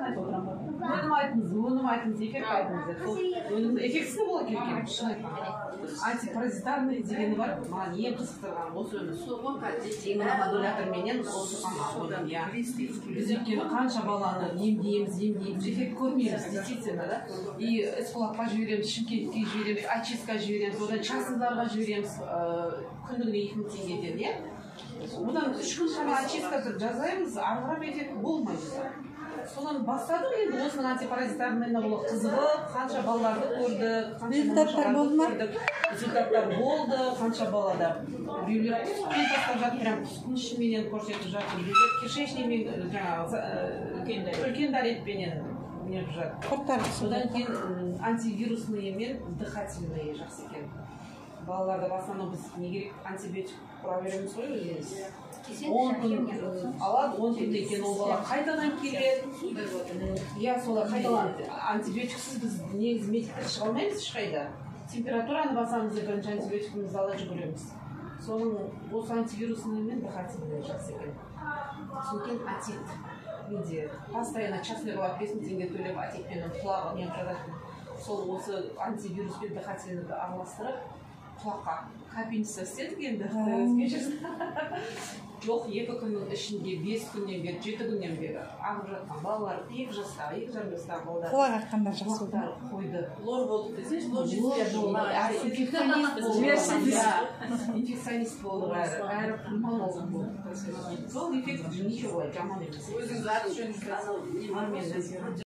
айтып отырамын ғой. Өнім айтыңыз, эффект айтыңыз. Сол өнімнің эффектісі болады екен. Антипаразитарный дегені бар. Маған ең қызықтырған осы өнім. Иммуномодуляторменен қосылған иә. Біз өйткені қанша баланы емдейміз, эффект көрмейміз, действительно, да? И эскулапқа жібереміз, Шымкентке жібереміз, очистка жібереміз, одан частныйларға жібереміз күндігіне 2000 теңгеден, иә? Одан 3 күн шама очистка жазаймыз, арғырап эффект болмайды. Содан бастадық енді осының антипаразитарымен қызығып, қанша балаларды көрдік, результаттар болды, қанша балада біреулер құспен тастап жатыр, прям құстың ішіменен көрсетіп жатыр, біреулер кишечникмен үлкен дәретпенен неғып жатыр. Содан кейін антивирусныймен дыхательные жақсы екен. Балаларды басынан біз не керек антибиотик құра береміз ғой өзіміз. 10 күн алады, 10 күннен кейін ол бала қайтадан келеді. Иә, солар қайталанады. Антибиотиксіз біз негізі медикте шыға алмаймыз ешқайда. Температураны басамыз, бірінші антибиотикімізді ала жүгіреміз. Соның осы антивирусныймен дыхательные жақсы екен. Содан атит. Менде постоянно частный болады, 5000 теңге төлеп атитпен құлағы мен продатын. Сол осы антивируспен дыхательныйды араластырып құлаққа капельница істедік енді. Жоқ, 2 күннің ішінде 5 күннен бері, 7 күннен бері ағып жатқан балалар 2 жастағы, 2 жарым жастағы балалар. Құлақ аққандар жақсы болды. Қойды. Лор болды десеңіз, лор инфекционист болды. Әрі пульмонолог болды. Сол эффект ничего, жаман емес. Өзіңіз аты жөніңізді